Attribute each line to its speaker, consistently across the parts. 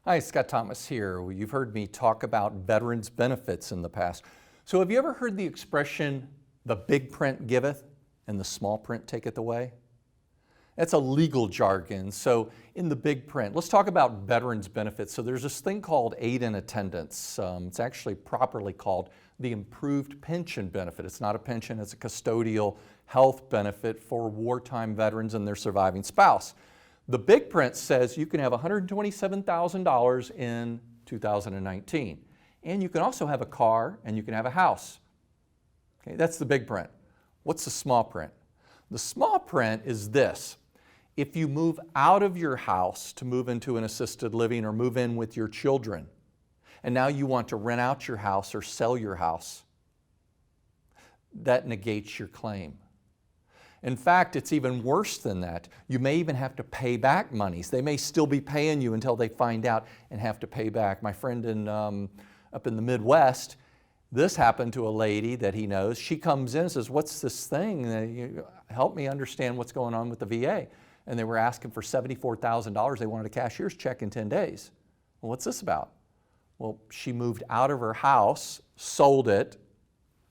Speaker 1: Hi, Scott Thomas here. Well, you've heard me talk about veterans benefits in the past. So have you ever heard the expression, the big print giveth and the small print taketh away? That's a legal jargon. So in the big print, let's talk about veterans benefits. So there's this thing called aid in attendance. It's actually properly called the improved pension benefit. It's not a pension, it's a custodial health benefit for wartime veterans and their surviving spouse. The big print says you can have $127,000 in 2019. And you can also have a car and you can have a house. Okay, that's the big print. What's the small print? The small print is this. If you move out of your house to move into an assisted living or move in with your children, and now you want to rent out your house or sell your house, that negates your claim. In fact, it's even worse than that. You may even have to pay back monies. They may still be paying you until they find out and have to pay back. My friend up in the Midwest, this happened to a lady that he knows. She comes in and says, "What's this thing? Help me understand what's going on with the VA." And they were asking for $74,000. They wanted a cashier's check in 10 days. Well, what's this about? Well, she moved out of her house, sold it,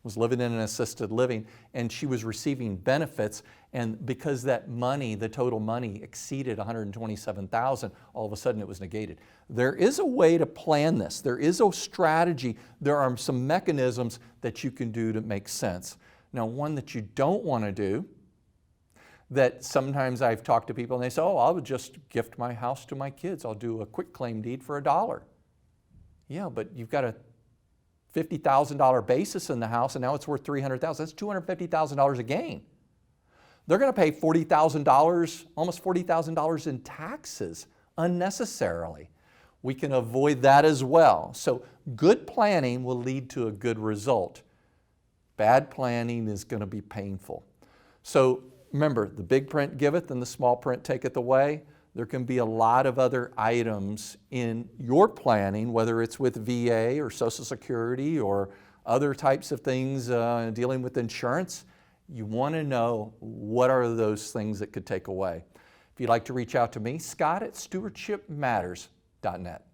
Speaker 1: was living in an assisted living, and she was receiving benefits, and because that money, the total money, exceeded $127,000, all of a sudden it was negated. There is a way to plan this. There is a strategy. There are some mechanisms that you can do to make sense. Now, one that you don't want to do, that sometimes I've talked to people and they say, "Oh, I would just gift my house to my kids. I'll do a quick claim deed for $1." Yeah, but you've got a $50,000 basis in the house and now it's worth $300,000. That's $250,000 a gain. They're going to pay $40,000, almost $40,000 in taxes unnecessarily. We can avoid that as well. So good planning will lead to a good result. Bad planning is going to be painful. So remember, the big print giveth and the small print taketh away. There can be a lot of other items in your planning, whether it's with VA or Social Security or other types of things dealing with insurance. You want to know what are those things that could take away. If you'd like to reach out to me, Scott@stewardshipmatters.net.